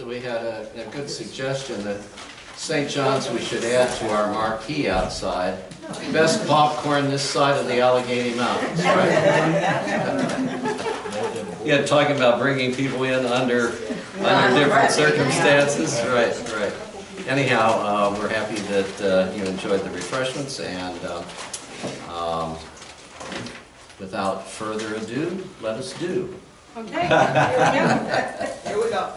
we had a good suggestion that St. John's we should add to our marquee outside. Best popcorn this side of the Allegheny Mountains, right? Yeah, talking about bringing people in under different circumstances. Right, right. Anyhow, we're happy that you enjoyed the refreshments, and without further ado, let us do. Okay, here we go.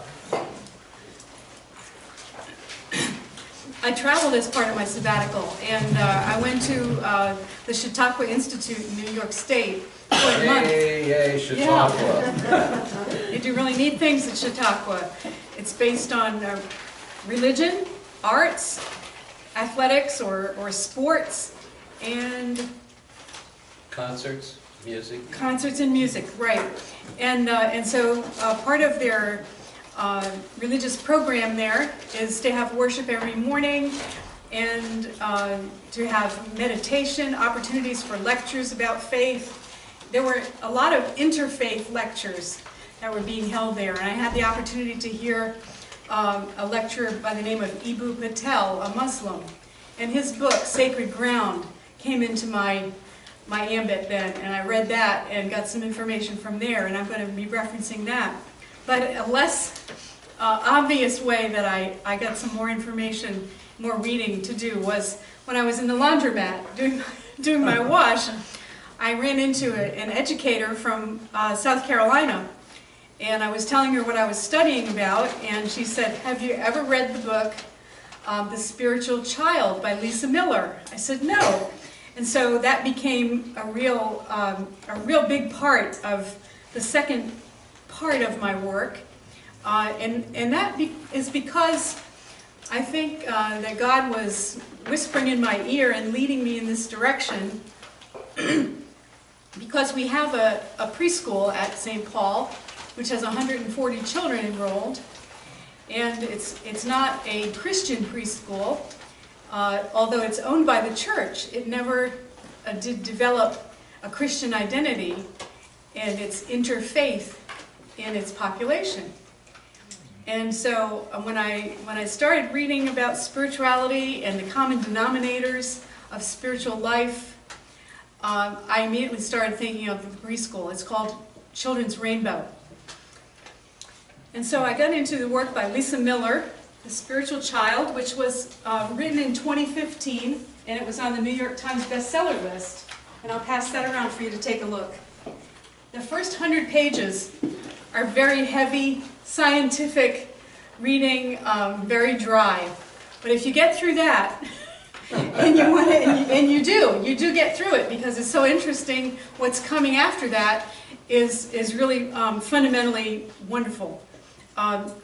I traveled as part of my sabbatical, and I went to the Chautauqua Institute in New York State for a month. Yay, Chautauqua. Yeah. You do really neat things at Chautauqua. It's based on religion, arts, athletics or sports, and Concerts, music. concerts and music, right. And so part of their religious program there is to have worship every morning, and to have meditation, opportunities for lectures about faith. There were a lot of interfaith lectures that were being held there, and I had the opportunity to hear a lecturer by the name of Eboo Patel, a Muslim, and his book, Sacred Ground, came into my ambit then, and I read that and got some information from there, and I'm going to be referencing that. But a less obvious way that I got some more information, more reading to do, was when I was in the laundromat doing my wash. I ran into an educator from South Carolina, and I was telling her what I was studying about, and she said, "Have you ever read the book, The Spiritual Child by Lisa Miller?" I said, "No." And so that became a real big part of the second part of my work, and that is because I think that God was whispering in my ear and leading me in this direction, because we have a preschool at St. Paul, which has 140 children enrolled, and it's not a Christian preschool, although it's owned by the church. It never did develop a Christian identity, and it's interfaith in its population. And so when I started reading about spirituality and the common denominators of spiritual life, I immediately started thinking of the preschool. It's called Children's Rainbow. And so I got into the work by Lisa Miller, The Spiritual Child, which was written in 2015, and it was on the New York Times bestseller list. And I'll pass that around for you to take a look. The first 100 pages are very heavy, scientific reading, very dry. But if you get through that, and you want to, and you do get through it, because it's so interesting. What's coming after that is really fundamentally wonderful.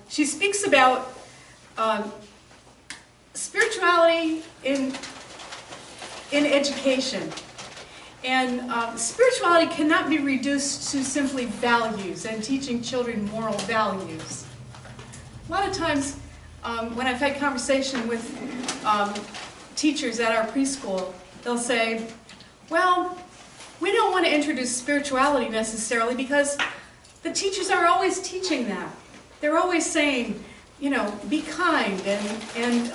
She speaks about spirituality in education. And spirituality cannot be reduced to simply values and teaching children moral values. A lot of times when I've had conversation with teachers at our preschool, they'll say, "Well, we don't want to introduce spirituality necessarily because the teachers are always teaching that. They're always saying, you know, be kind, and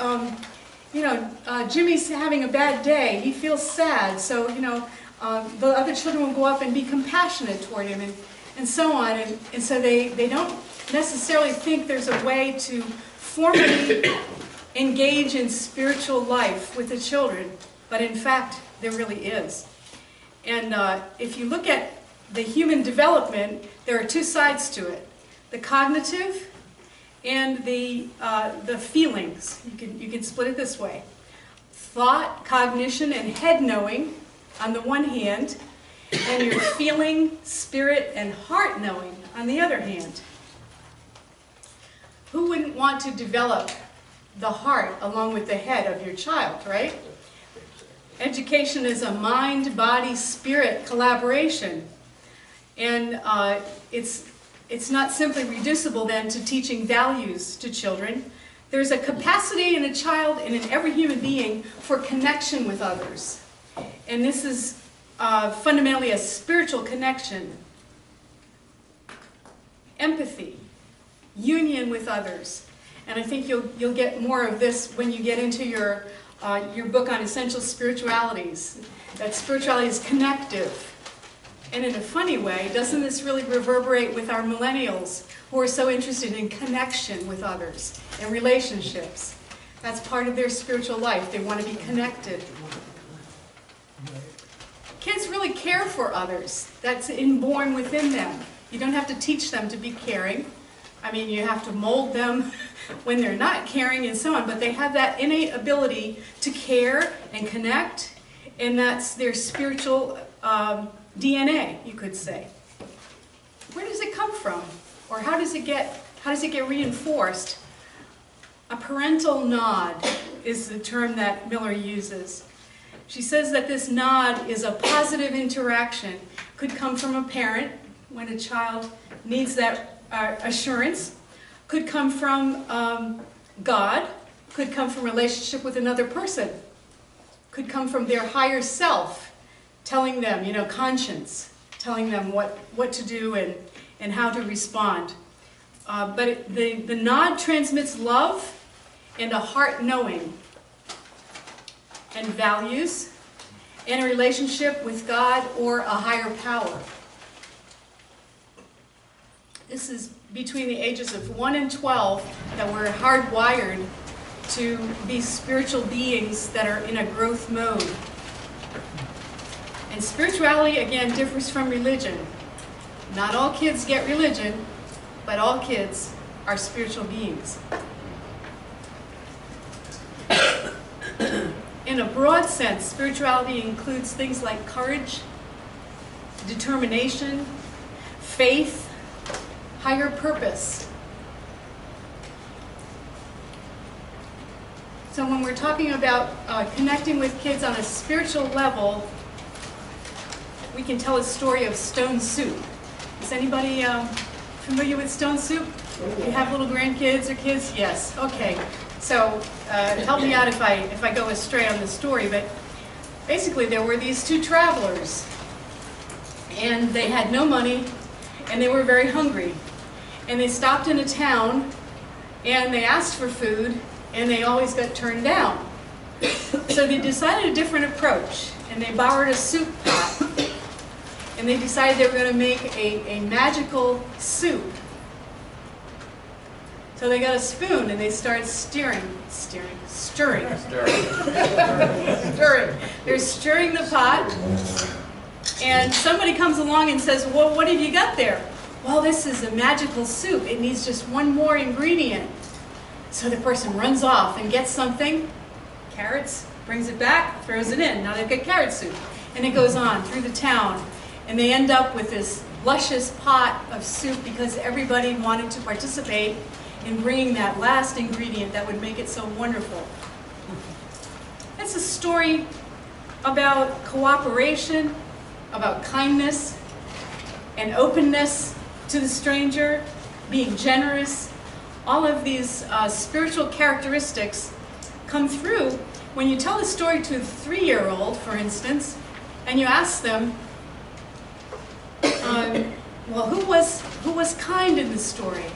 you know, Jimmy's having a bad day. He feels sad, so, you know, the other children will go up and be compassionate toward him, and so on. And so they don't necessarily think there's a way to formally engage in spiritual life with the children, but in fact, there really is. And if you look at the human development, there are two sides to it: the cognitive and the feelings. You can split it this way: thought, cognition, and head knowing on the one hand, and your feeling, spirit, and heart knowing on the other hand. Who wouldn't want to develop the heart along with the head of your child, right? Education is a mind, body, spirit collaboration, and it's not simply reducible then to teaching values to children. There's a capacity in a child and in every human being for connection with others. And this is fundamentally a spiritual connection. Empathy, union with others. And I think you'll get more of this when you get into your book on essential spiritualities. That spirituality is connective. And in a funny way, doesn't this really reverberate with our millennials who are so interested in connection with others and relationships? That's part of their spiritual life. They want to be connected. Kids really care for others. That's inborn within them. You don't have to teach them to be caring. I mean, you have to mold them when they're not caring and so on, but they have that innate ability to care and connect, and that's their spiritual DNA, you could say. Where does it come from? Or how does it get reinforced? A parental nod is the term that Miller uses. She says that this nod is a positive interaction. Could come from a parent when a child needs that assurance. Could come from God. Could come from relationship with another person. Could come from their higher self telling them, conscience, telling them what to do and how to respond. But the nod transmits love and a heart knowing and values and a relationship with God or a higher power. This is between the ages of 1 and 12 that we're hardwired to be spiritual beings that are in a growth mode. And spirituality, again, differs from religion. Not all kids get religion, but all kids are spiritual beings. In a broad sense, spirituality includes things like courage, determination, faith, higher purpose. So when we're talking about connecting with kids on a spiritual level, we can tell a story of stone soup. Is anybody familiar with stone soup? You have little grandkids or kids? Yes. Okay. So help me out if I go astray on the story. But basically, there were these two travelers, and they had no money, and they were very hungry. And they stopped in a town, and they asked for food, and they always got turned down. So they decided a different approach, and they borrowed a soup pot. And they decided they were going to make a magical soup. So they got a spoon and they started stirring. They're stirring the pot. And somebody comes along and says, well, what have you got there? Well, this is a magical soup. It needs just one more ingredient. So the person runs off and gets something, carrots, brings it back, throws it in. Now they've got carrot soup. And it goes on through the town. And they end up with this luscious pot of soup because everybody wanted to participate in bringing that last ingredient that would make it so wonderful. It's a story about cooperation, about kindness and openness to the stranger, being generous. All of these spiritual characteristics come through when you tell a story to a 3-year-old, for instance, and you ask them, well, who was kind in the story?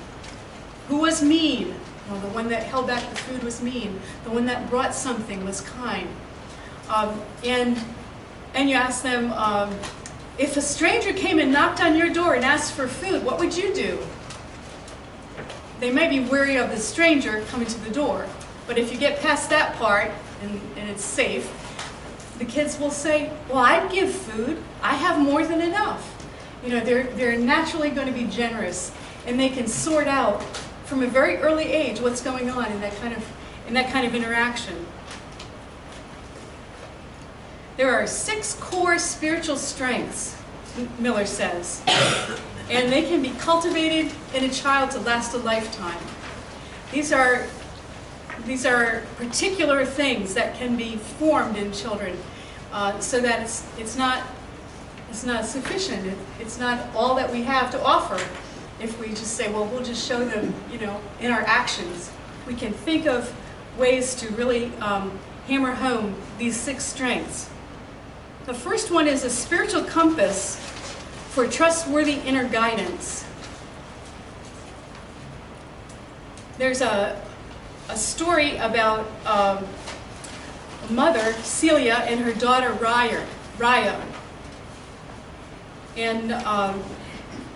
Who was mean? Well, the one that held back the food was mean. The one that brought something was kind. And you ask them, if a stranger came and knocked on your door and asked for food, what would you do? They may be wary of the stranger coming to the door, but if you get past that part and it's safe, the kids will say, well, I'd give food. I have more than enough. They're naturally going to be generous, and they can sort out from a very early age what's going on in that kind of interaction. There are 6 core spiritual strengths, Miller says, and they can be cultivated in a child to last a lifetime. These are particular things that can be formed in children, so that it's not sufficient. It's not all that we have to offer. If we just say, well, we'll just show them, in our actions. We can think of ways to really hammer home these 6 strengths. The first one is a spiritual compass for trustworthy inner guidance. There's a a story about a mother, Celia, and her daughter, Raya. And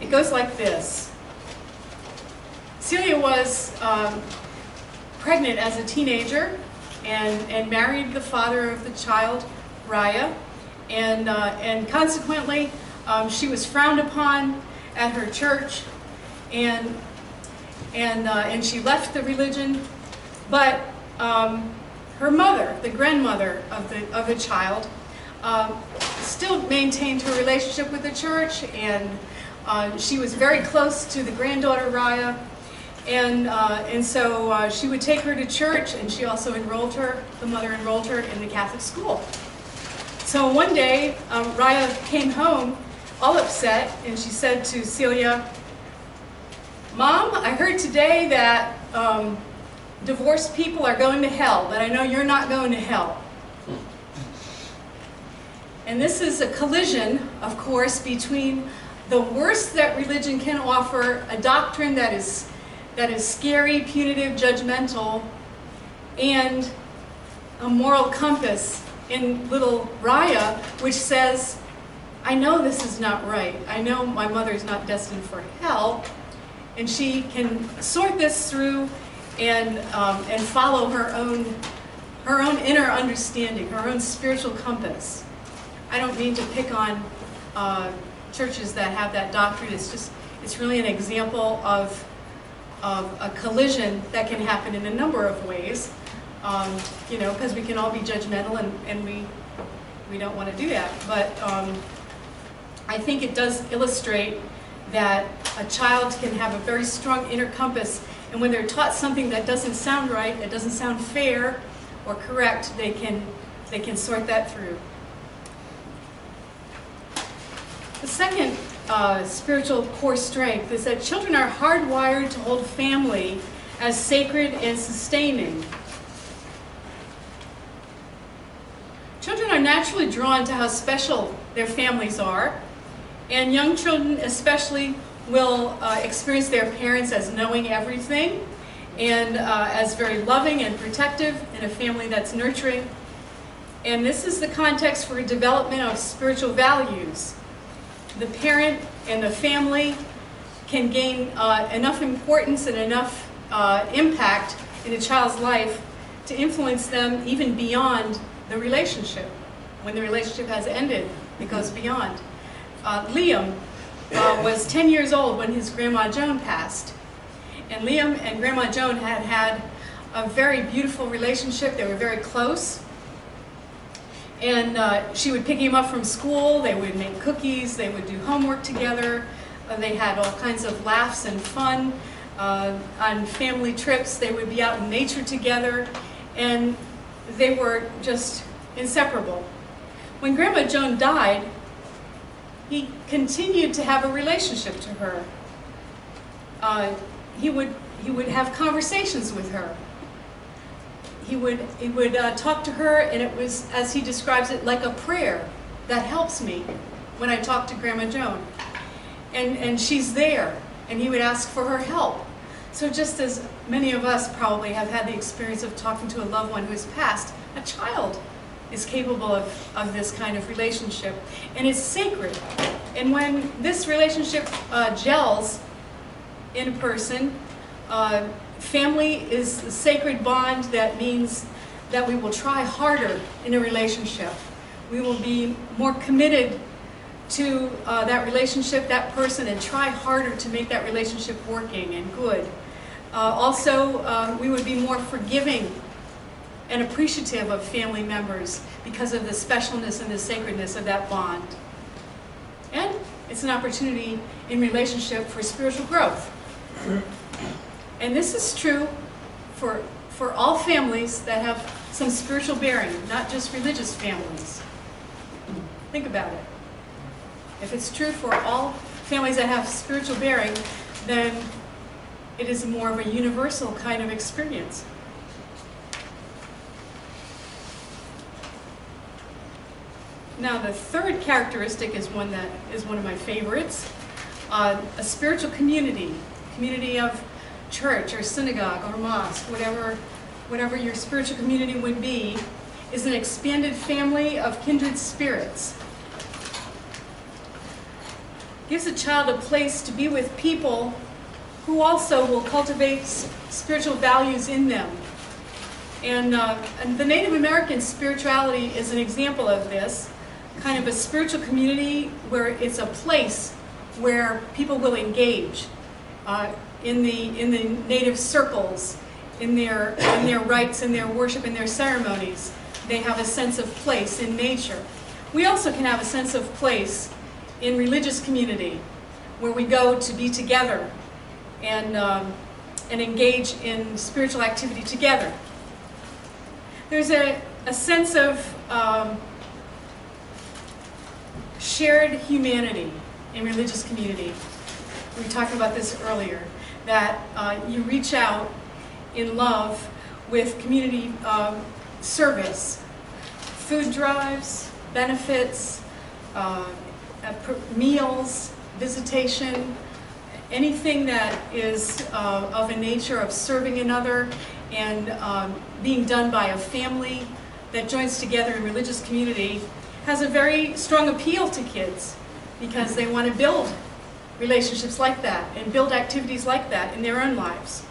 it goes like this. Celia was pregnant as a teenager and married the father of the child, Raya. And consequently, she was frowned upon at her church, and she left the religion. But her mother, the grandmother of the child, still maintained her relationship with the church, and she was very close to the granddaughter Raya, and so she would take her to church, and she also the mother enrolled her in the Catholic school. So one day, Raya came home all upset, and she said to Celia, "Mom, I heard today that divorced people are going to hell, but I know you're not going to hell." And this is a collision, of course, between the worst that religion can offer, a doctrine that is scary, punitive, judgmental, and a moral compass in little Raya, which says, I know this is not right. I know my mother's not destined for hell, and she can sort this through and follow her own inner understanding, her own spiritual compass. I don't mean to pick on churches that have that doctrine. It's really an example of a collision that can happen in a number of ways. Because we can all be judgmental, and we don't want to do that. But I think it does illustrate that a child can have a very strong inner compass, and when they're taught something that doesn't sound right, that doesn't sound fair or correct, they can sort that through. The second spiritual core strength is that children are hardwired to hold family as sacred and sustaining. Children are naturally drawn to how special their families are, and young children especially will experience their parents as knowing everything and as very loving and protective in a family that's nurturing. And this is the context for development of spiritual values. The parent and the family can gain enough importance and enough impact in a child's life to influence them even beyond the relationship. When the relationship has ended, it goes beyond. Liam was 10 years old when his Grandma Joan passed. And Liam and Grandma Joan had a very beautiful relationship. They were very close. And she would pick him up from school. They would make cookies. They would do homework together. They had all kinds of laughs and fun. On family trips, they would be out in nature together. And they were just inseparable. When Grandma Joan died, he continued to have a relationship to her. He would have conversations with her. He would talk to her, and it was, as he describes it, like a prayer that helps me when I talk to Grandma Joan. And she's there, and he would ask for her help. So just as many of us probably have had the experience of talking to a loved one who has passed, a child is capable of this kind of relationship, and it's sacred. And when this relationship gels in a person, family is the sacred bond that means that we will try harder in a relationship. We will be more committed to that relationship, that person, and try harder to make that relationship working and good. Also, we would be more forgiving and appreciative of family members because of the specialness and the sacredness of that bond. And it's an opportunity in relationship for spiritual growth. And this is true for all families that have some spiritual bearing, not just religious families. Think about it. If it's true for all families that have spiritual bearing, then it is more of a universal kind of experience. Now, the third characteristic is one of my favorites. A spiritual community of church or synagogue or mosque, whatever whatever your spiritual community would be, is an expanded family of kindred spirits. Gives a child a place to be with people who also will cultivate spiritual values in them. And the Native American spirituality is an example of this, kind of a spiritual community where it's a place where people will engage in the native circles, in their rites, in their worship, in their ceremonies. They have a sense of place in nature. We also can have a sense of place in religious community, where we go to be together and engage in spiritual activity together. There's a sense of shared humanity in religious community. We were talking about this earlier, that you reach out in love with community service, food drives, benefits, meals, visitation, anything that is of a nature of serving another and being done by a family that joins together in religious community has a very strong appeal to kids, because they want to build relationships like that and build activities like that in their own lives.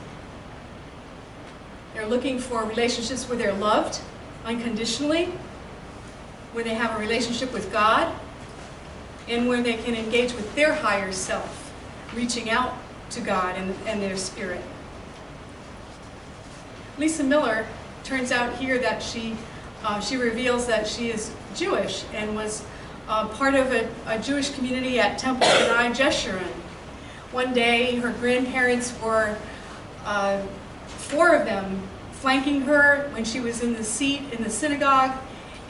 They're looking for relationships where they're loved unconditionally, where they have a relationship with God, and where they can engage with their higher self, reaching out to God and their spirit. Lisa Miller turns out here that she reveals that she is Jewish and was part of a Jewish community at Temple B'nai Jeshurun. One day her grandparents were, 4 of them, flanking her when she was in the seat in the synagogue,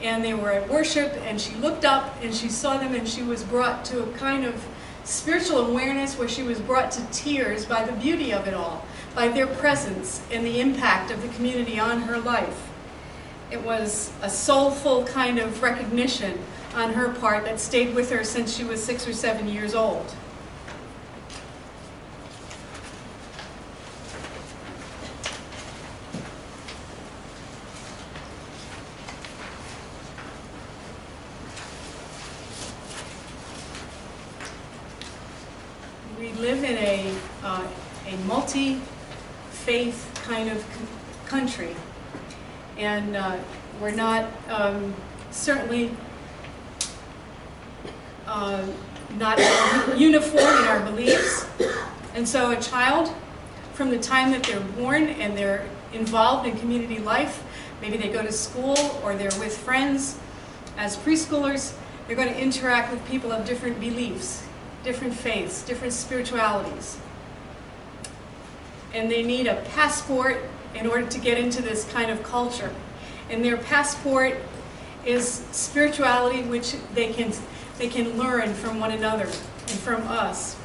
and they were at worship, and she looked up and she saw them, and she was brought to a kind of spiritual awareness where she was brought to tears by the beauty of it all, by their presence and the impact of the community on her life. It was a soulful kind of recognition on her part that stayed with her since she was 6 or 7 years old. We live in a multi-faith kind of country, and we're not certainly not uniform in our beliefs. And so a child, from the time that they're born and they're involved in community life, maybe they go to school or they're with friends as preschoolers, they're going to interact with people of different beliefs, different faiths, different spiritualities. And they need a passport in order to get into this kind of culture. And their passport is spirituality, which they can learn from one another and from us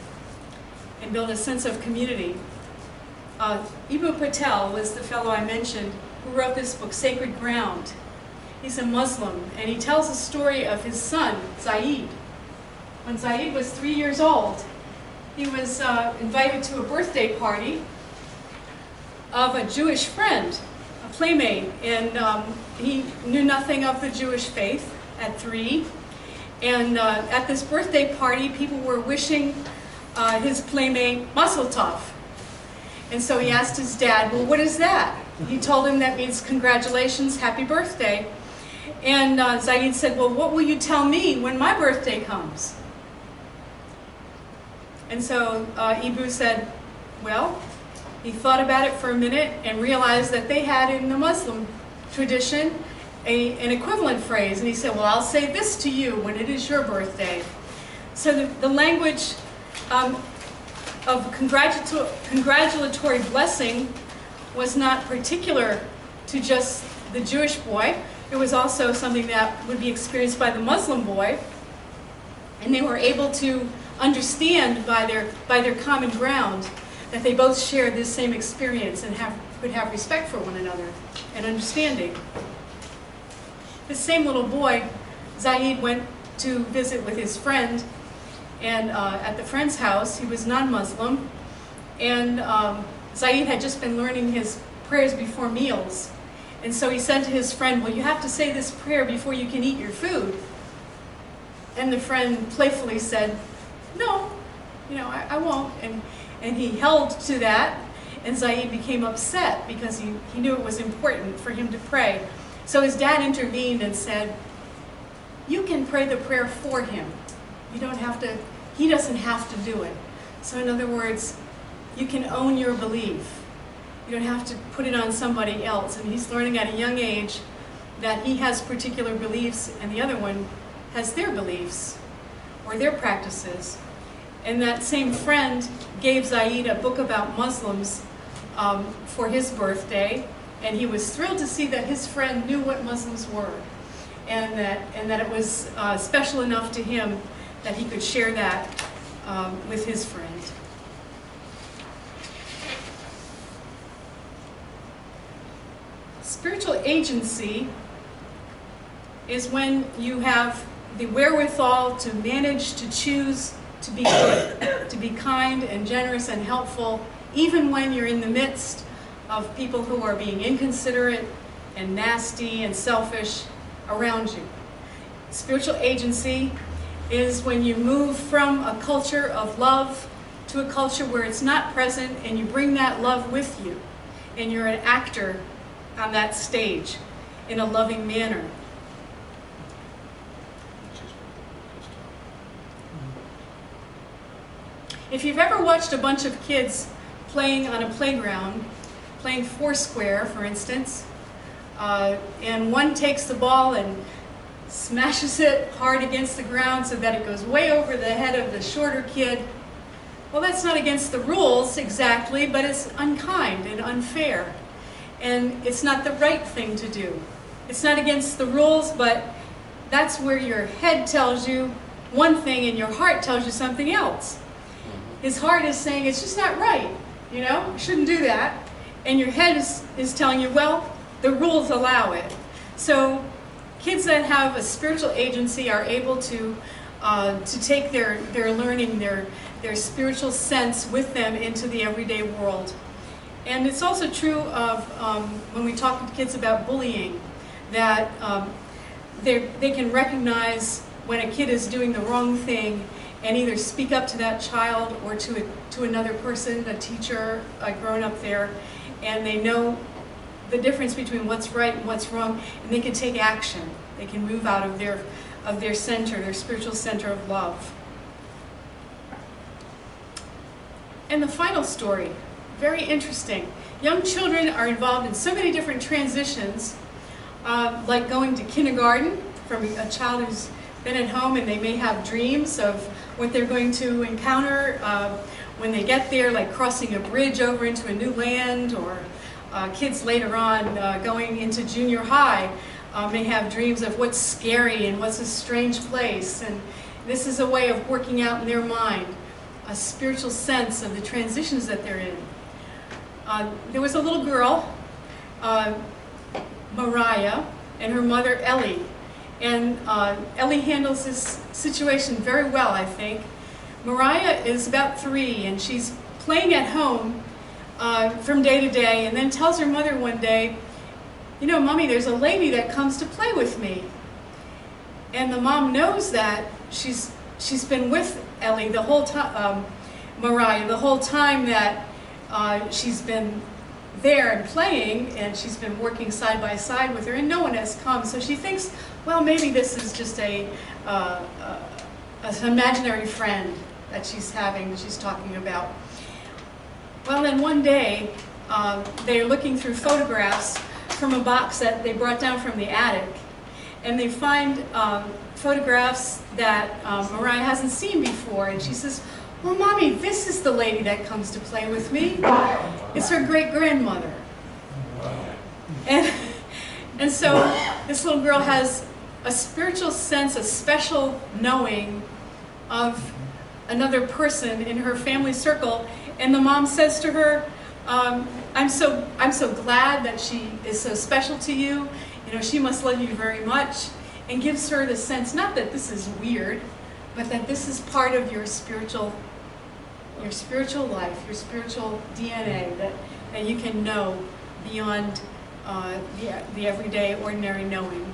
and build a sense of community. Eboo Patel was the fellow I mentioned who wrote this book, Sacred Ground. He's a Muslim, and he tells the story of his son, Zaid. When Zaid was 3 years old, he was invited to a birthday party of a Jewish friend, a playmate, and he knew nothing of the Jewish faith at 3. And at this birthday party, people were wishing his playmate Mazel Tov. And so he asked his dad, well, what is that? He told him that means congratulations, happy birthday. And Zaid said, well, what will you tell me when my birthday comes? And so Eboo said, well, he thought about it for a minute and realized that they had in the Muslim tradition an equivalent phrase. And he said, well, I'll say this to you when it is your birthday. So the language of congratulatory blessing was not particular to just the Jewish boy. It was also something that would be experienced by the Muslim boy. And they were able to understand by their common ground that they both shared this same experience and could have respect for one another and understanding. This same little boy, Zaid, went to visit with his friend, and at the friend's house, he was non-Muslim, and Zaid had just been learning his prayers before meals And so he said to his friend, well, you have to say this prayer before you can eat your food. And the friend playfully said, no, I won't. And he held to that, and Zaid became upset because he knew it was important for him to pray. So his dad intervened and said, you can pray the prayer for him. You don't have to, he doesn't have to do it. So in other words, you can own your belief. You don't have to put it on somebody else. And he's learning at a young age that he has particular beliefs and the other one has their beliefs or their practices. And that same friend gave Zaid a book about Muslims for his birthday, and he was thrilled to see that his friend knew what Muslims were, and that it was special enough to him that he could share that with his friend. Spiritual agency is when you have the wherewithal to manage to choose to be good, to be kind and generous and helpful, even when you're in the midst of people who are being inconsiderate and nasty and selfish around you. Spiritual agency is when you move from a culture of love to a culture where it's not present, and you bring that love with you, and you're an actor on that stage in a loving manner. If you've ever watched a bunch of kids playing on a playground, playing Foursquare, for instance, and one takes the ball and smashes it hard against the ground so that it goes way over the head of the shorter kid, well, that's not against the rules exactly, but it's unkind and unfair. And it's not the right thing to do. It's not against the rules, but that's where your head tells you one thing and your heart tells you something else. His heart is saying, it's just not right, you shouldn't do that. And your head is telling you, well, the rules allow it. So kids that have a spiritual agency are able to take their learning, their spiritual sense with them into the everyday world. And it's also true of when we talk to kids about bullying, that they can recognize when a kid is doing the wrong thing and either speak up to that child or to another person, a teacher, a grown-up there, and they know the difference between what's right and what's wrong, and they can take action. They can move out of their center, their spiritual center of love. And the final story, very interesting. Young children are involved in so many different transitions, like going to kindergarten from a child who's been at home, and they may have dreams of what they're going to encounter when they get there, like crossing a bridge over into a new land, or kids later on going into junior high may have dreams of what's scary and what's a strange place. And this is a way of working out in their mind a spiritual sense of the transitions that they're in. There was a little girl, Mariah, and her mother, Ellie. And Ellie handles this situation very well, I think. Mariah is about 3, and she's playing at home from day to day, and then tells her mother one day, Mommy, there's a lady that comes to play with me. And the mom knows that she's been with Ellie the whole time, Mariah, the whole time that she's been there and playing, and she's been working side by side with her, and no one has come. So she thinks, well, maybe this is just an imaginary friend that she's having, that she's talking about. Well, then one day, they're looking through photographs from a box that they brought down from the attic, and they find photographs that Mariah hasn't seen before, and she says, well, Mommy, this is the lady that comes to play with me. It's her great-grandmother. And so this little girl has a spiritual sense, a special knowing of another person in her family circle, and the mom says to her, I'm so glad that she is so special to you. She must love you very much, and gives her the sense, not that this is weird, but that this is part of your spiritual life, your spiritual DNA, that you can know beyond the everyday, ordinary knowing.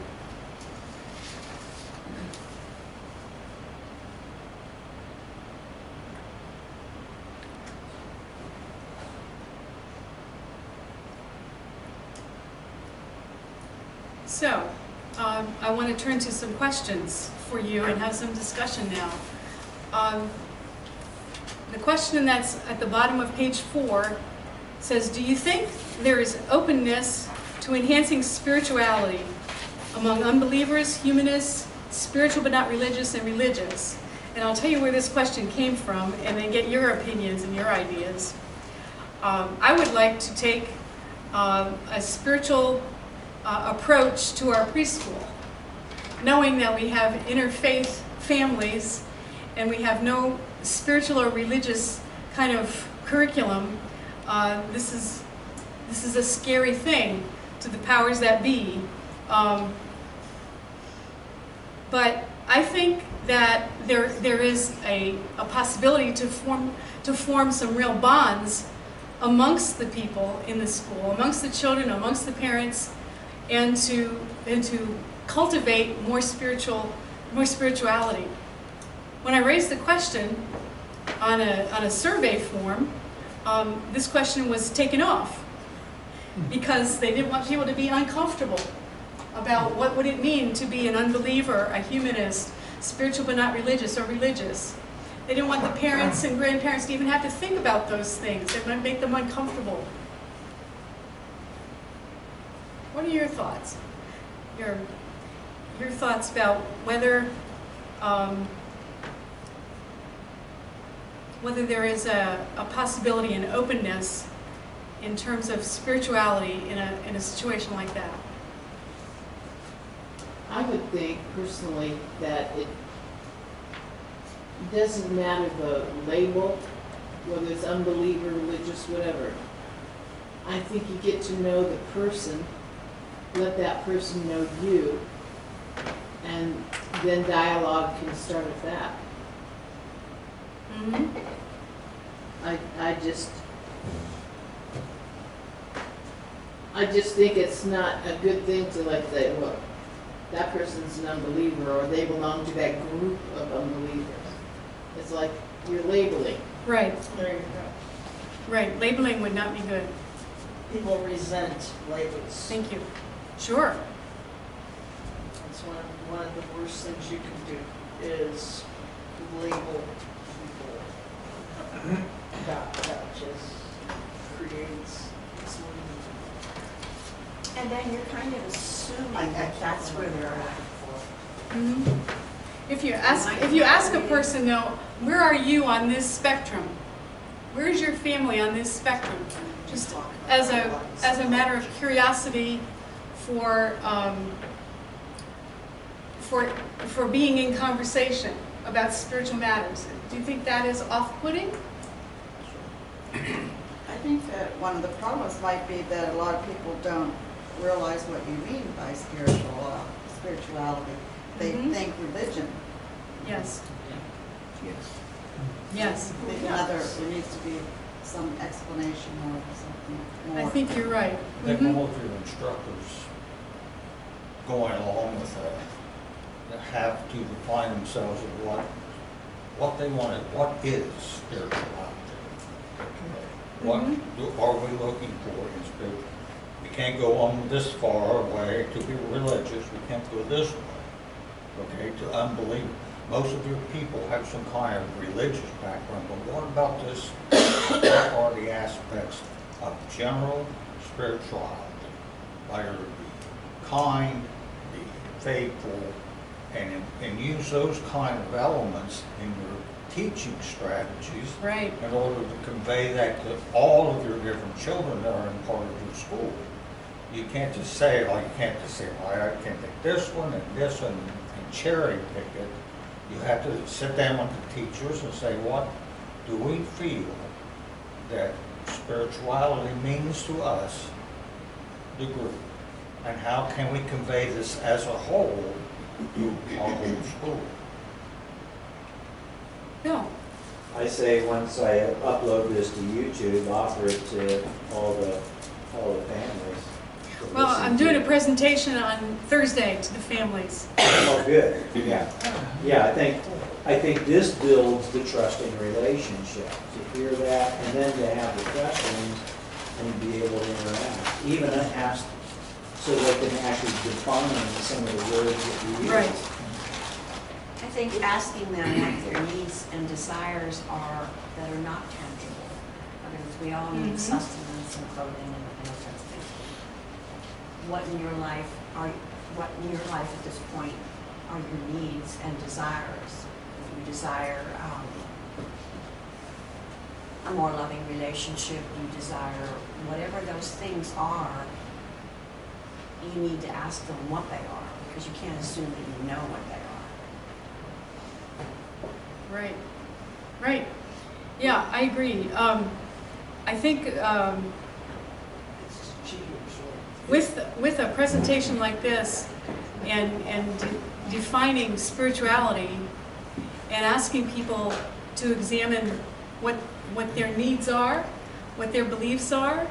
So, I want to turn to some questions for you and have some discussion now. The question that's at the bottom of page 4 says, do you think there is openness to enhancing spirituality among unbelievers, humanists, spiritual but not religious, and religious? And I'll tell you where this question came from and then get your opinions and your ideas. I would like to take a spiritual approach to our preschool, knowing that we have interfaith families and we have no spiritual or religious kind of curriculum. This is a scary thing to the powers that be. But I think that there is a possibility to form some real bonds amongst the people in the school, amongst the children, amongst the parents, and to cultivate more spirituality. When I raised the question on a survey form, this question was taken off because they didn't want people to be uncomfortable about what would it mean to be an unbeliever, a humanist, spiritual but not religious, or religious. They didn't want the parents and grandparents to even have to think about those things. It might make them uncomfortable. What are your thoughts? Your thoughts about whether there is a possibility and openness in terms of spirituality in a situation like that? I would think personally that it doesn't matter the label, whether it's unbeliever, religious, whatever. I think you get to know the person, let that person know you, and then dialogue can start at that. Mm-hmm. I just think it's not a good thing to like say, well, that person's an unbeliever or they belong to that group of unbelievers. It's like you're labeling. Right, There you go. right. Labeling would not be good. People resent labels. Thank you. Sure. That's one of the worst things you can do is label people. That just creates some. And then you're kind of assuming that that's where they're at. Mhm. If you ask a person though, where are you on this spectrum? Where is your family on this spectrum? Just as a matter of curiosity for being in conversation about spiritual matters. Do you think that is off-putting? I think that one of the problems might be that a lot of people don't realize what you mean by spirituality. They think religion. Yes. Yes. Yes. There needs to be some explanation or something more. I think you're right. I think all of your instructors going along with that have to define themselves with what they want, what is spirituality? What are we looking for in spirituality? We can't go on this far away to be religious, we can't go this way, okay, to unbelief. Most of your people have some kind of religious background, but what about this? What are the aspects of general spirituality? Whether it be kind, be faithful, and use those kind of elements in your teaching strategies Right. in order to convey that to all of your different children that are in part of your school. You can't just say, well, I can take this one and this one and cherry pick it. You have to sit down with the teachers and say, what do we feel that spirituality means to us, the group, and how can we convey this as a whole to our whole school? No. I say once I upload this to YouTube, offer it to all the families, so Well, I'm doing a presentation on Thursday to the families. Oh, good, yeah. Yeah, I think this builds the trusting relationship, to hear that, and then to have the questions and be able to interact, even ask, so they can actually define some of the words that you use. Right. I think asking them what their needs and desires are that are not tangible. Because we all need sustenance and clothing and those sorts of things. What in your life at this point are your needs and desires? If you desire a more loving relationship, you desire whatever those things are, you need to ask them what they are, because you can't assume that you know what they are. Right, right. Yeah, I agree. I think with a presentation like this and defining spirituality and asking people to examine what their needs are, what their beliefs are,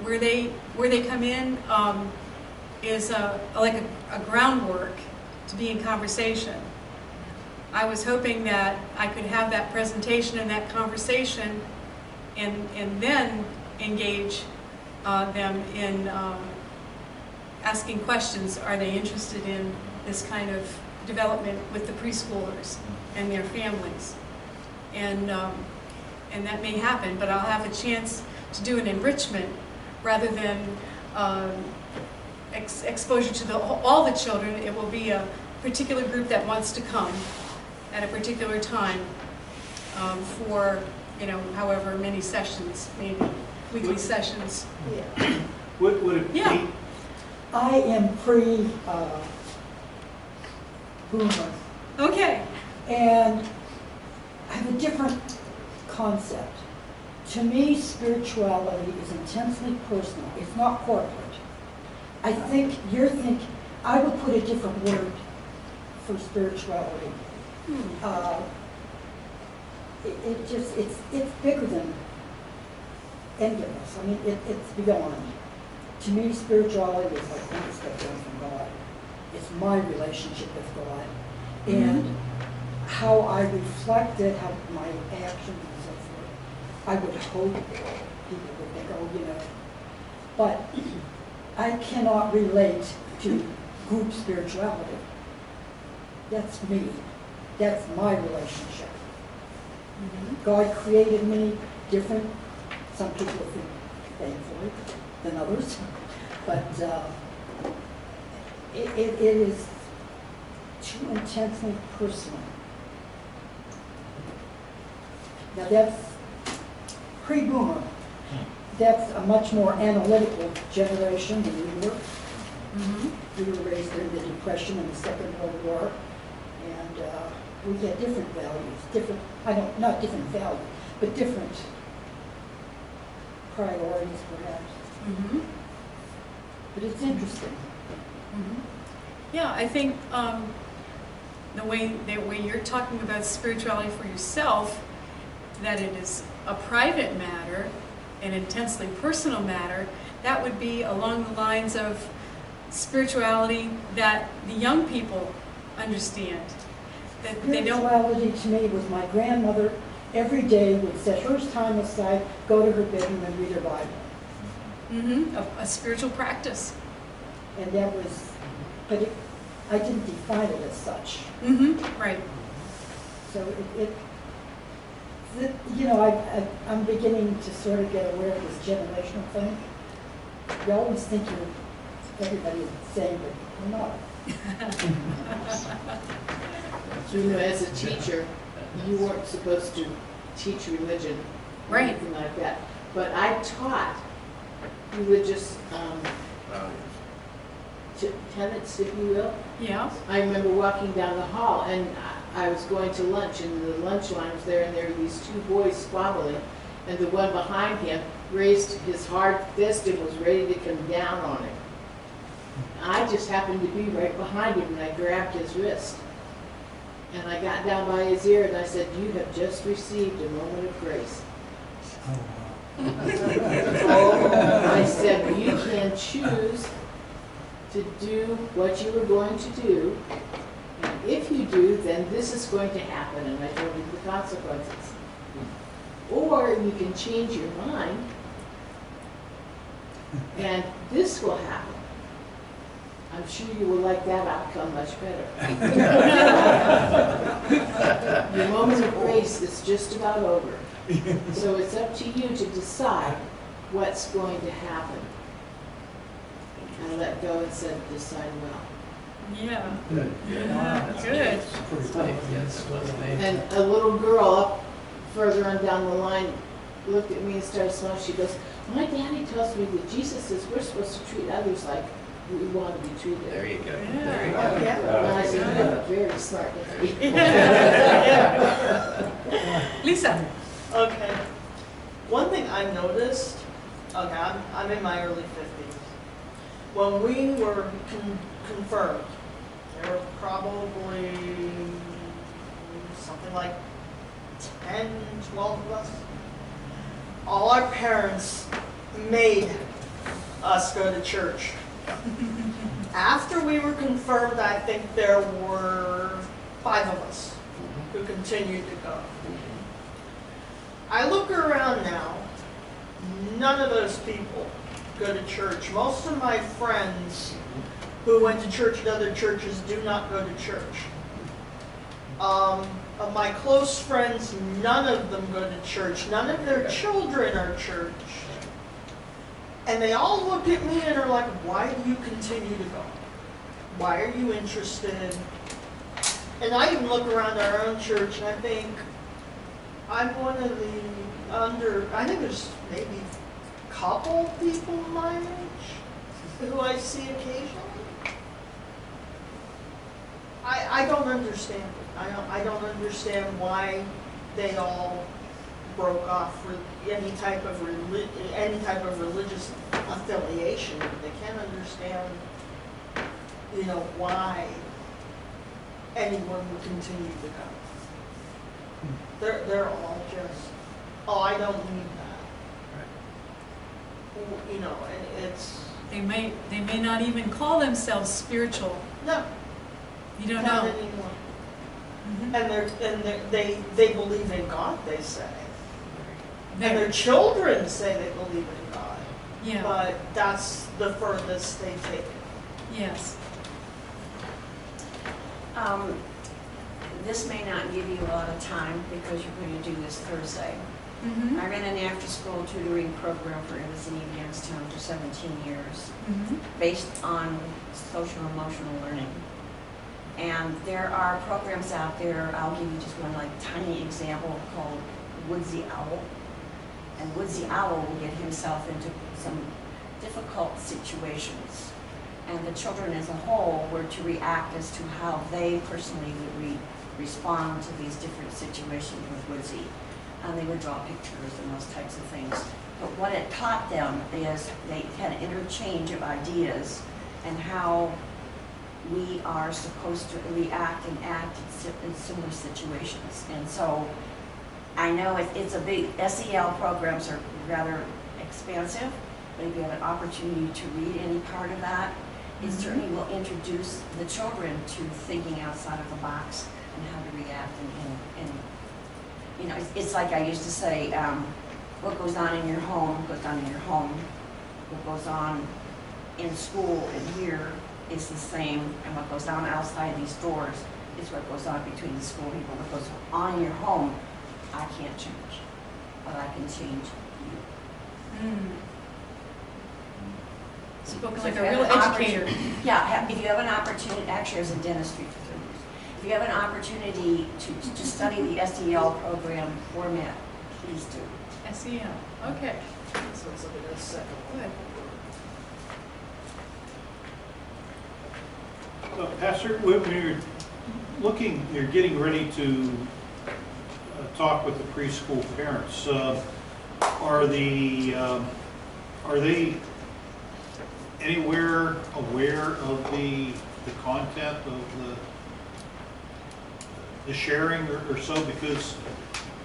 where they come in, is like a groundwork to be in conversation. I was hoping that I could have that presentation and that conversation and then engage them in asking questions. Are they interested in this kind of development with the preschoolers and their families? And that may happen, but I'll have a chance to do an enrichment rather than exposure to all the children. It will be a particular group that wants to come at a particular time for, however many sessions, maybe weekly sessions. Yeah. Would it be? Yeah. I am pre-boomer, Okay. and I have a different concept. To me, spirituality is intensely personal. It's not corporate. I think I would put a different word for spirituality. It's bigger than any of us. I mean, it's beyond. To me, spirituality is like one step down from God. It's my relationship with God. And how I reflect it, how my actions and so forth. I would hope people would think, oh, but I cannot relate to group spirituality. That's me. That's my relationship. God created me different. Some people think thankfully than others, but it is too intensely personal. Now that's pre-boomer. That's a much more analytical generation than we were. We were raised during the Depression and the Second World War, and we had different values, not different values, but different priorities perhaps. But it's interesting. Yeah, I think the way you're talking about spirituality for yourself, that it is a private matter, an intensely personal matter, that would be along the lines of spirituality that the young people understand. That they don't. Spirituality to me was my grandmother every day would set her time aside, go to her bedroom and read her Bible. A spiritual practice. And that was, but I didn't define it as such. Right. So I'm beginning to sort of get aware of this generational thing. You always think everybody is the same, but we're not. So, as a teacher, you weren't supposed to teach religion or Right. anything like that. But I taught religious tenets, if you will. Yeah. I remember walking down the hall, and I was going to lunch, and the lunch line was there, and there were these two boys squabbling, and the one behind him raised his hard fist and was ready to come down on him. I just happened to be right behind him, and I grabbed his wrist. And I got down by his ear, and I said, "You have just received a moment of grace." I said, you can choose to do what you were going to do. And if you do, then this is going to happen, and I told you the consequences. Or you can change your mind, and this will happen. I'm sure you will like that outcome much better. Your moment of grace is just about over. So it's up to you to decide what's going to happen. I let go and said, decide well. Yeah. Good. Yeah, good. Yes, what's the name? And a little girl up further on down the line looked at me and started smiling. She goes, my daddy tells me that Jesus says we're supposed to treat others like we want to be treated. There you go. Yeah. There you go. And I said, you have a very smart lady. Lisa. Okay. One thing I noticed, okay, I'm in my early 50s. When we were confirmed, there were probably something like 10, 12 of us. All our parents made us go to church. After we were confirmed, I think there were 5 of us who continued to go. I look around now, none of those people go to church. Most of my friends who went to church at other churches do not go to church. Of my close friends, none of them go to church. None of their children are church. And they all look at me and are like, why do you continue to go? Why are you interested? And I even look around our own church and I think, I'm one of the I think there's maybe a couple people my age who I see occasionally. I don't understand it. I don't understand why they all broke off with any type of religious affiliation. They can't understand, why anyone would continue to go. They're all just, oh, I don't need that. And it's They may not even call themselves spiritual. no, You don't not know. anymore. Mhm. And they believe in God, they say. And There. their children say they believe in God. Yeah. But that's the furthest they take it. Yes. This may not give you a lot of time because you're going to do this Thursday. Mhm. I ran an after-school tutoring program for Edison Eve Youngstown for 17 years, Mhm. based on social emotional learning. And there are programs out there, I'll give you just one tiny example called Woodsy Owl. And Woodsy Owl will get himself into some difficult situations. And the children as a whole were to react as to how they personally would respond to these different situations with Woodsy. And they would draw pictures and those types of things. But what it taught them is they had an interchange of ideas and how we are supposed to react and act in similar situations. And so I know it's a big, SEL programs are rather expansive, but if you have an opportunity to read any part of that, it certainly will introduce the children to thinking outside of the box and how to react. And it's like I used to say, what goes on in your home goes on in your home. What goes on in school and here is the same, and what goes on outside these doors is what goes on between the school people. What goes on in your home, I can't change, but I can change you. Mm. Spoken So like if a you real have an educator. Yeah, if you have an opportunity, actually I was in dentistry for 30 years. If you have an opportunity to study the SEL program format, please do. SEL. Okay. So it's like a second Good. Pastor, when you're getting ready to talk with the preschool parents, are they anywhere aware of the content of the sharing or so? Because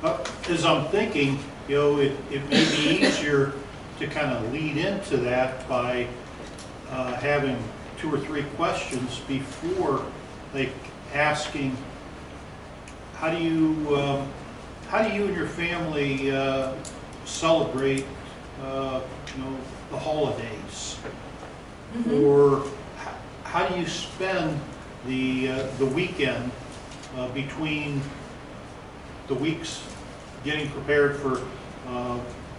As I'm thinking, it may be easier to kind of lead into that by having 2 or 3 questions before, like asking, how do you and your family celebrate, the holidays? Or how do you spend the weekend between the weeks getting prepared for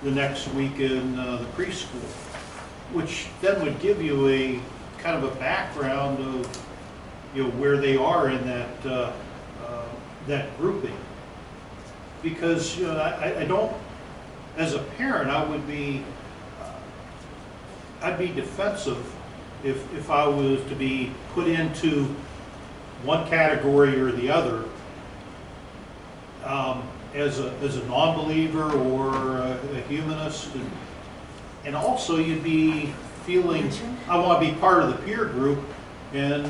the next week in the preschool? Which then would give you a kind of a background of where they are in that grouping. Because I don't, as a parent, I'd be defensive if I was to be put into one category or the other, as a non-believer or a humanist, and also you'd be feeling I want to be part of the peer group, and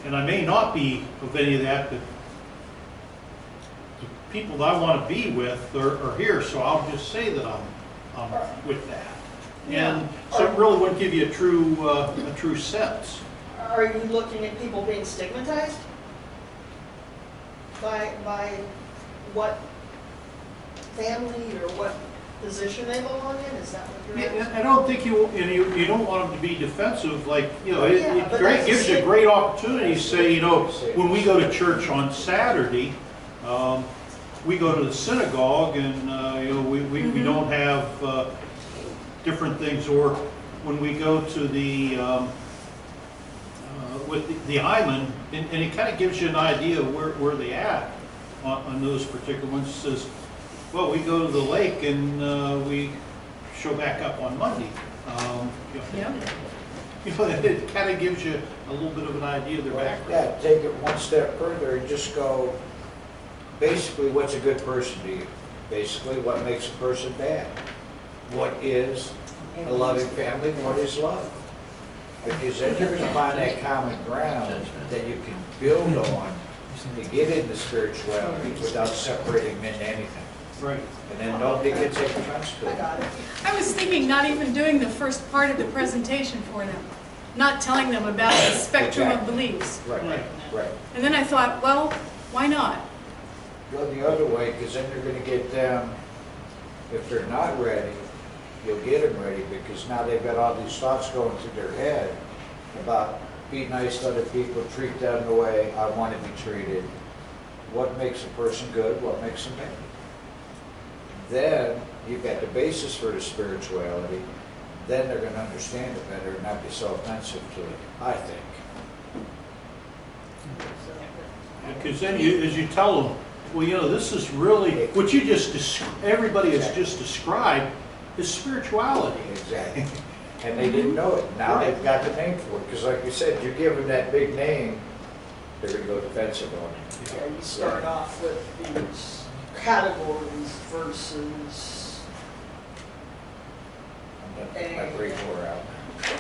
and I may not be of any of that, but the people that I want to be with are here, so I'll just say that I'm with that. And so it really wouldn't give you a true sense. Are you looking at people being stigmatized by what family or what position they belong in? Is that what you're asking? I don't think you don't want them to be defensive, like, but it gives you a great opportunity to say, when we go to church on Saturday, we go to the synagogue, and we don't have different things, or when we go to the with the Iman, and it kind of gives you an idea of where they at on those particular ones. It says, well, we go to the lake and we show back up on Monday. It kind of gives you a little bit of an idea of their background. Yeah, take it one step further and just go, basically, what's a good person to you? Basically, what makes a person bad? What is a loving family? What is love? Because then you're going to find that common ground that you can build on to get into spirituality without separating them into anything. Right. And then nobody can take offense to I it. got it. I was thinking not even doing the first part of the presentation for them, not telling them about the spectrum of beliefs. Right, right. And then I thought, well, why not? Go the other way, because then you're going to get them, if they're not ready, you'll get them ready, because now they've got all these thoughts going through their head about be nice to other people, treat them the way I want to be treated. What makes a person good? What makes them bad? Then you've got the basis for the spirituality. Then they're going to understand it better and not be so offensive to it, I think. Because then as you tell them, well, this is really, what you everybody has just described is spirituality. Exactly. And they didn't know it. Now they've got the name for it. Because like you said, you give them that big name, they're going to go defensive on it. Yeah, you start off with these categories versus. My break wore out.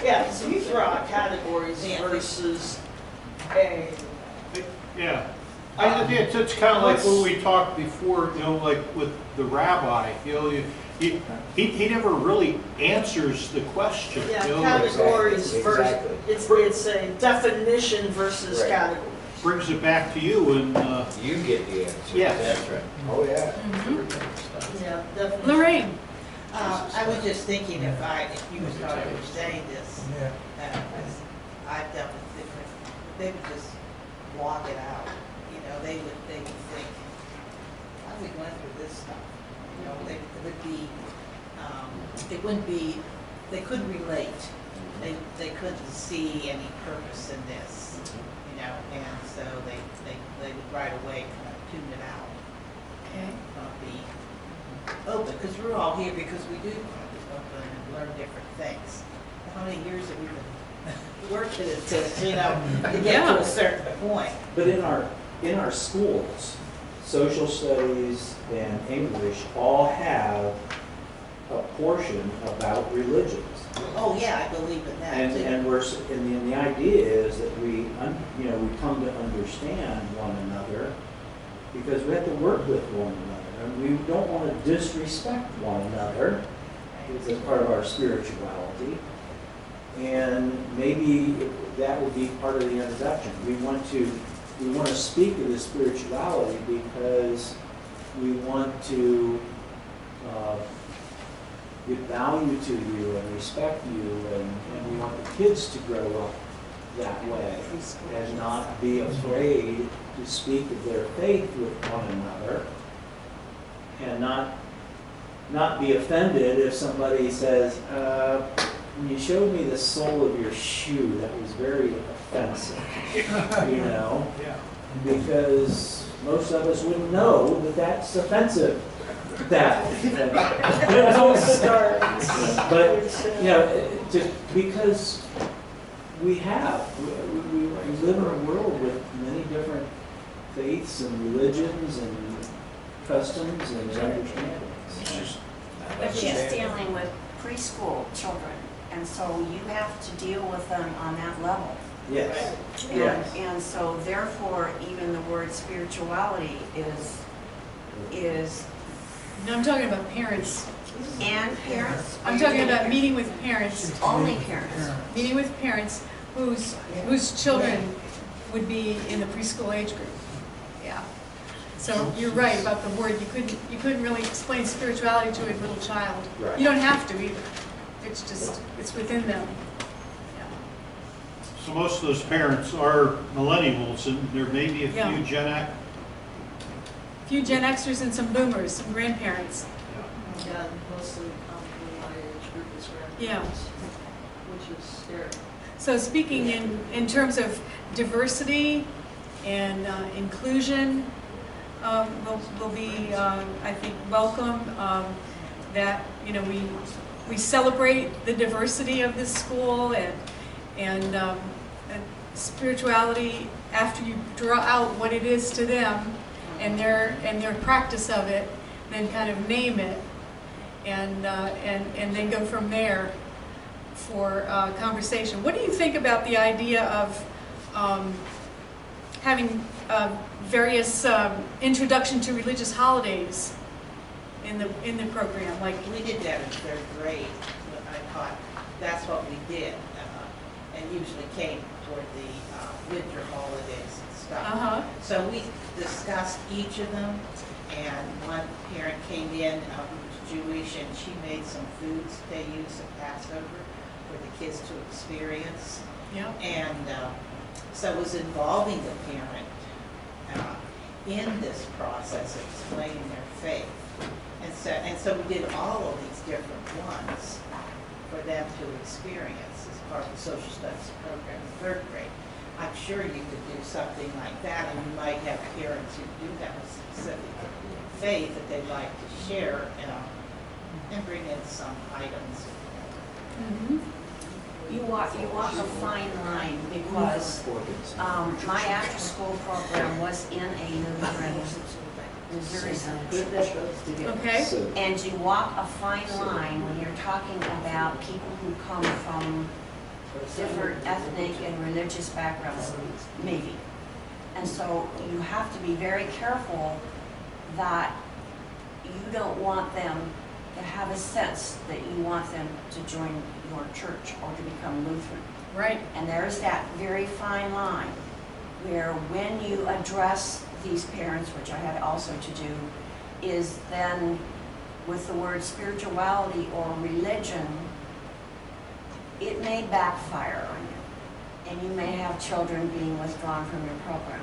Yeah, so you throw out categories versus a. Yeah. It's kind of like when we talked before, like with the rabbi, he never really answers the question. Yeah, categories Exactly. versus, it's a definition versus Right. category. Brings it back to you, and You get the answer. yes. That's right. Oh, yeah. Yeah, definitely. Lorraine? I was just thinking if you were saying this, I've dealt with different, they would just block it out. They would think, why are we going through this stuff? It wouldn't be, they couldn't relate. They couldn't see any purpose in this, and so they would right away kind of tune it out. Okay. Not be open, because we're all here because we do want to be open and learn different things. How many years have we been working at this, to get to a certain point? But in our schools, social studies and English all have a portion about religions. Oh, yeah, I believe in that too. And the idea is that we come to understand one another because we have to work with one another, and we don't want to disrespect one another, because that's part of our spirituality. And maybe that would be part of the introduction. We want to speak of the spirituality because we want to give value to you and respect you, and we want the kids to grow up that way and not be afraid to speak of their faith with one another, and not be offended if somebody says, when you showed me the sole of your shoe, that was very offensive, you know? Yeah. Because most of us wouldn't know that that's offensive. But, you know, because we live in a world with many different faiths and religions and customs and understandings. But she's dealing with preschool children, and so you have to deal with them on that level. Yes. And so therefore, even the word spirituality is, No, I'm talking about parents. and parents. I'm talking about meeting with parents, Only parents. meeting with parents whose children would be in the preschool age group. Yeah. So you're right about the word. You couldn't really explain spirituality to a little child. Right. You don't have to either. It's just, it's within them. Yeah. So most of those parents are millennials, and there may be a Yeah. few Gen X. A few Gen Xers and some boomers, some grandparents. Yeah, mostly my age group is Yeah. grandparents, which is scary. So speaking in terms of diversity and inclusion, will be, I think, welcome. That, you know, we celebrate the diversity of this school, and spirituality, after you draw out what it is to them and their practice of it, then kind of name it, and then go from there for conversation. What do you think about the idea of having various introduction to religious holidays in the program? Like, We did that in third grade, when I taught, that's what we did, and usually came toward the winter holidays and stuff. So we discussed each of them, and one parent came in who was Jewish, and she made some foods they used at Passover for the kids to experience. yeah. And so it was involving the parent in this process of explaining their faith. And so we did all of these different ones for them to experience as part of the social studies program in third grade. I'm sure you could do something like that, and you might have parents who do have a specific faith that they'd like to share, and bring in some items. Mm-hmm. You walk a fine line, because my after-school program was in a Lutheran Missouri Center. Okay. And you walk a fine line when you're talking about people who come from different ethnic and religious backgrounds, maybe. And so you have to be very careful that you don't want them to have a sense that you want them to join your church or to become Lutheran. Right. And there's that very fine line where when you address these parents, which I had also to do, is then with the word spirituality or religion, it may backfire on you. And you may have children being withdrawn from your program.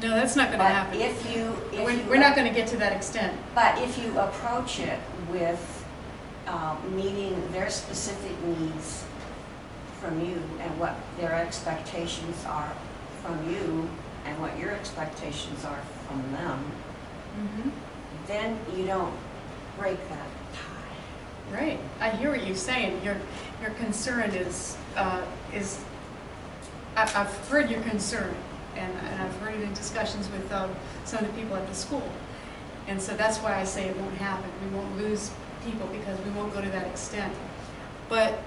No, that's not going to But happen. if We're not going to get to that extent. But if you approach it with meeting their specific needs from you and what their expectations are from you and what your expectations are from them, Mm-hmm. then you don't break that tie. Right. I hear what you're saying. Your concern is I've heard your concern, and I've heard it in discussions with some of the people at the school. And so that's why I say it won't happen. We won't lose people because we won't go to that extent. But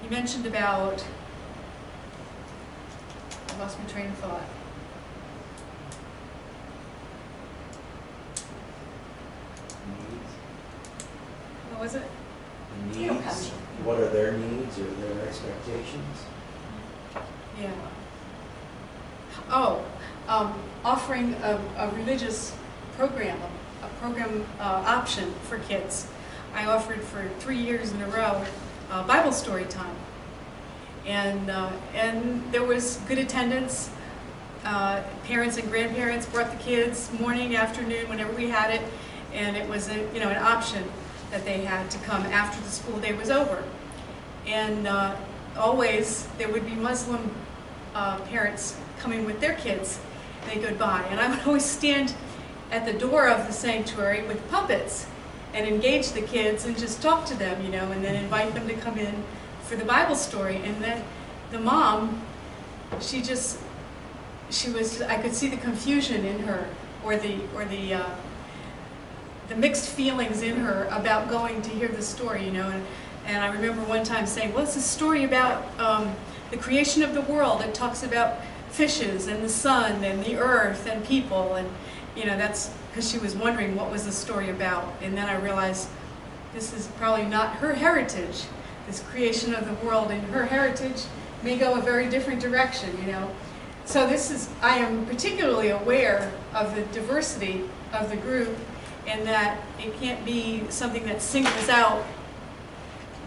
you mentioned about, I lost my train of thought. was it? Needs, what are their needs or their expectations? Yeah. Oh, offering a religious program, a program option for kids. I offered for 3 years in a row Bible story time, and there was good attendance. Parents and grandparents brought the kids morning, afternoon, whenever we had it, and it was an option that they had to come after the school day was over. And always there would be Muslim parents coming with their kids. They go by, and I would always stand at the door of the sanctuary with puppets and engage the kids and just talk to them, and then invite them to come in for the Bible story. And then the mom, she was, I could see the confusion in her, or the mixed feelings in her about going to hear the story, and I remember one time saying, well, it's a story about the creation of the world. It talks about fishes and the sun and the earth and people, and that's because she was wondering what was the story about. And then I realized this is probably not her heritage. This creation of the world and her heritage may go a very different direction, So I am particularly aware of the diversity of the group, and that it can't be something that singles out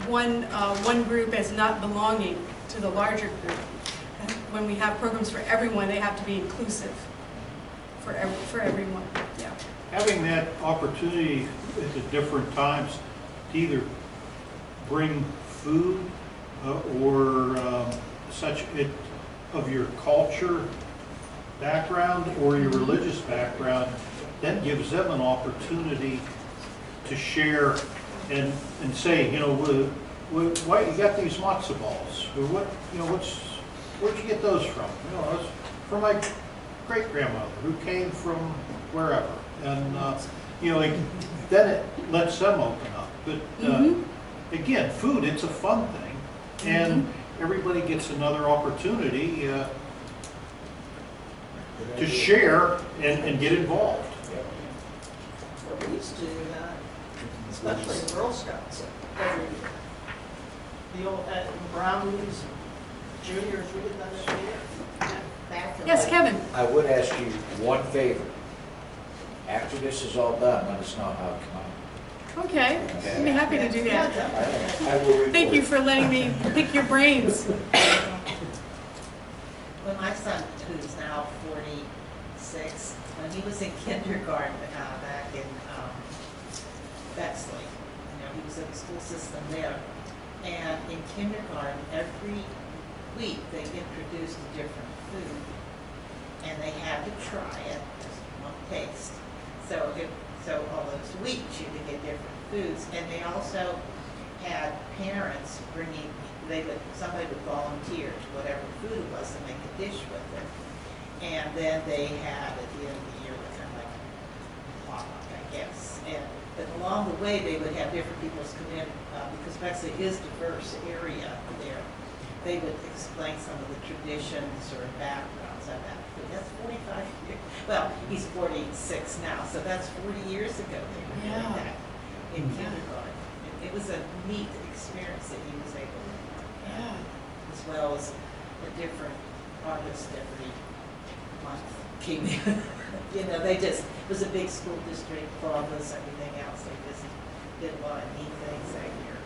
one group as not belonging to the larger group. When we have programs for everyone, they have to be inclusive for everyone. Yeah. Having that opportunity at the different times to either bring food or such of your culture background or your religious background, that gives them an opportunity to share and say, why you got these matzo balls? Or where'd you get those from? It's from my great-grandmother who came from wherever. And, then it lets them open up. But again, food, it's a fun thing. And everybody gets another opportunity to share and get involved. Well, we used to do that, especially in Girl Scouts every year. The old brownies, juniors, we did that every year. Back in Yes, like- Kevin. I would ask you one favor. After this is all done, let us know how it came out. Okay, I'd be happy to do that. I will report. Thank you for letting me pick your brains. When my son, who's now 46, when he was in kindergarten back in Bexley, he was in the school system there. And in kindergarten, every week they introduced a different food, and they had to try it, just one taste. So all those weeks you could get different foods, and they also had parents bringing. Somebody would volunteer to whatever food it was to make a dish with it, and then they had at the end of the year kind of like potluck, I guess. But along the way, they would have different people come in because Bexley is a diverse area there. They would explain some of the traditions or backgrounds of that food. That's 45 years. Well, he's 46 now, so that's 40 years ago they were doing that in kindergarten. It was a neat experience that he was able to have, as well as a different artist every month came in. It was a big school district, Columbus, everything else. They just did a lot of neat things that year.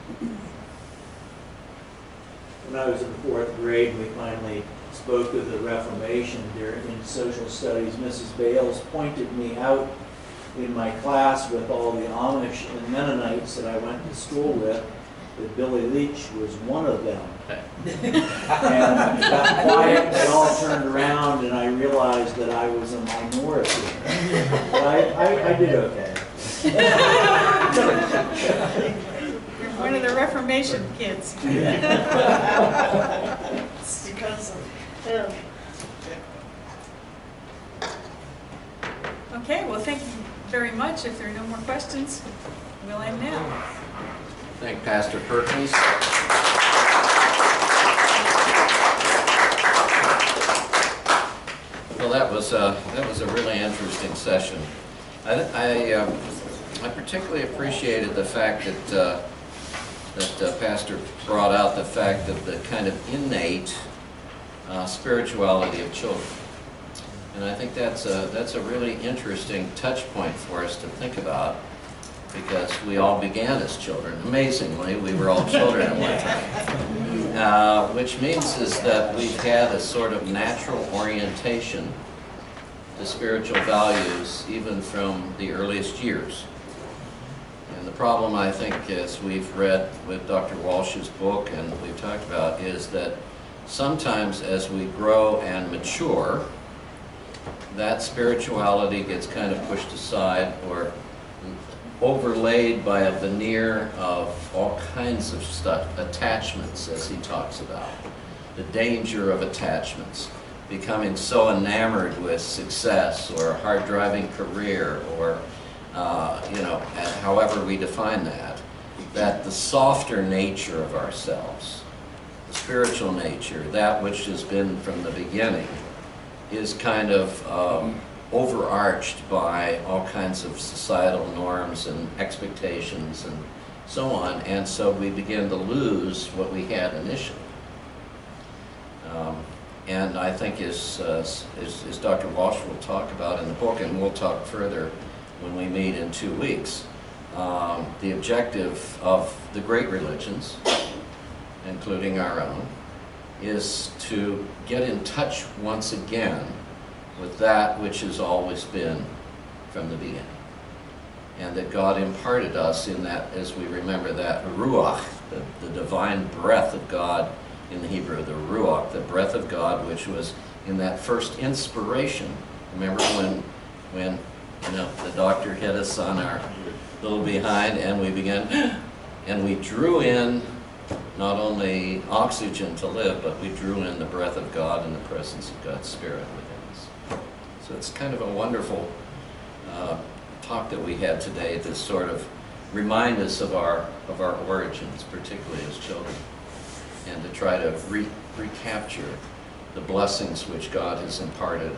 When I was in the 4th grade, we finally spoke of the Reformation in social studies. Mrs. Bales pointed me out in my class with all the Amish and Mennonites that I went to school with, that Billy Leach was one of them. And it got quiet, they all turned around, and I realized that I was a minority. But I did okay. You're one of the Reformation kids. It's because of him. Okay, well, thank you very much. If there are no more questions, we'll end now. Thank Pastor Perkins. Well, that was a really interesting session. I I particularly appreciated the fact that Pastor brought out the fact of the kind of innate spirituality of children. And I think that's a really interesting touch point for us to think about, because we all began as children. Amazingly, we were all children at one time. Which means is that we've had a sort of natural orientation to spiritual values even from the earliest years. And the problem, I think, as we've read with Dr. Walsh's book and we've talked about, is that sometimes as we grow and mature, that spirituality gets kind of pushed aside or overlaid by a veneer of all kinds of stuff, attachments, as he talks about. The danger of attachments, becoming so enamored with success or a hard-driving career or, however we define that, that the softer nature of ourselves, the spiritual nature, that which has been from the beginning, is kind of overarched by all kinds of societal norms and expectations and so on, and so we begin to lose what we had initially. And I think as Dr. Walsh will talk about in the book, and we'll talk further when we meet in 2 weeks, the objective of the great religions, including our own, is to get in touch once again with that which has always been from the beginning. And that God imparted us in that, as we remember that Ruach, the divine breath of God in the Hebrew, the Ruach, the breath of God, which was in that first inspiration. Remember when the doctor hit us on our little behind and we began, and we drew in not only oxygen to live, but we drew in the breath of God and the presence of God's Spirit within us. So it's kind of a wonderful talk that we had today to sort of remind us of our origins, particularly as children, and to try to recapture the blessings which God has imparted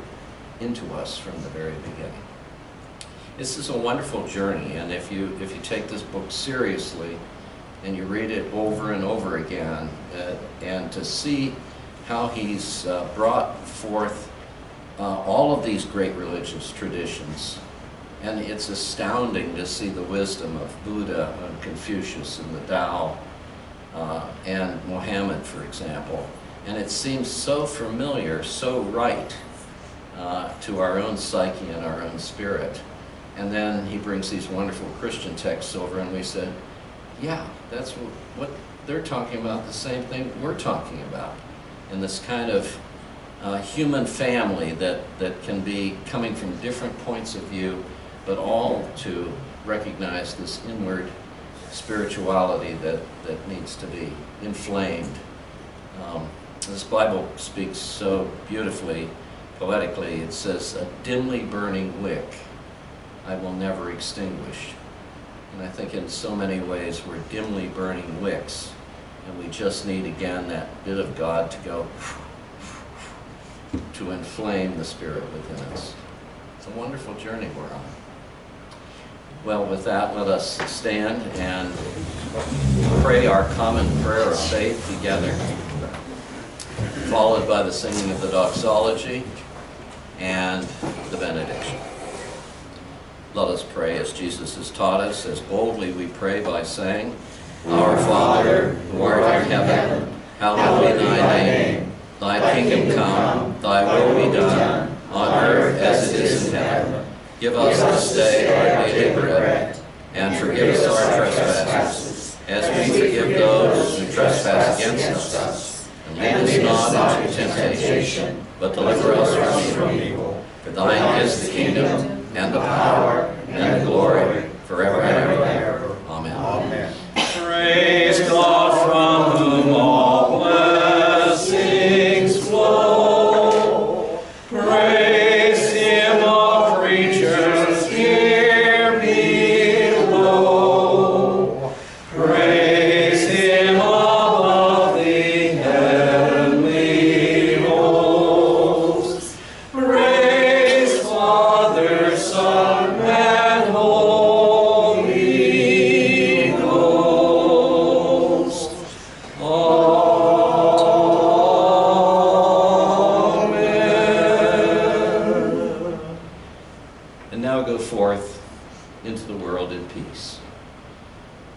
into us from the very beginning. This is a wonderful journey, and if you take this book seriously and you read it over and over again, and to see how he's brought forth all of these great religious traditions, and it's astounding to see the wisdom of Buddha and Confucius and the Tao and Muhammad, for example, and it seems so familiar, so right to our own psyche and our own spirit. And then he brings these wonderful Christian texts over, and we said, yeah, that's what they're talking about, the same thing we're talking about. And this kind of human family that can be coming from different points of view, but all to recognize this inward spirituality that needs to be inflamed. This Bible speaks so beautifully, poetically. It says, a dimly burning wick I will never extinguish. And I think in so many ways we're dimly burning wicks, and we just need again that bit of God to go to inflame the Spirit within us. It's a wonderful journey we're on. Well, with that, let us stand and pray our common prayer of faith together, followed by the singing of the doxology and the benediction. Let us pray as Jesus has taught us, as boldly we pray by saying, Our Father, who art in heaven, hallowed be thy name. Thy kingdom come, thy will be done, on earth as it is in heaven. Give us this day our daily bread, and forgive us our trespasses, as we forgive those who trespass against us. And lead us not into temptation, but deliver us from evil. For thine is the kingdom, and the power, and the glory, forever and ever. Amen. Amen. Praise God, from whom all blessings flow. Praise Him, all creatures here below. Praise Him above the heavenly hosts. Praise Father, Son, and Holy Amen. And now go forth into the world in peace.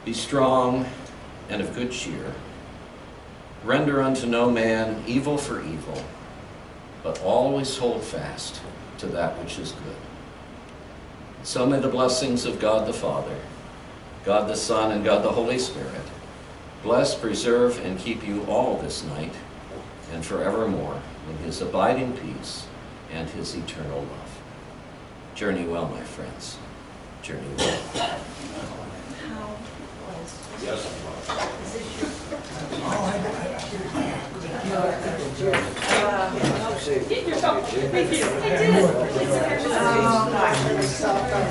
Be strong and of good cheer. Render unto no man evil for evil, but always hold fast to that which is good. So may the blessings of God the Father, God the Son, and God the Holy Spirit bless, preserve, and keep you all this night and forevermore in his abiding peace and his eternal love. Journey well, my friends. Journey well. How was, Yes. is this your? Oh, gosh, it was so fun.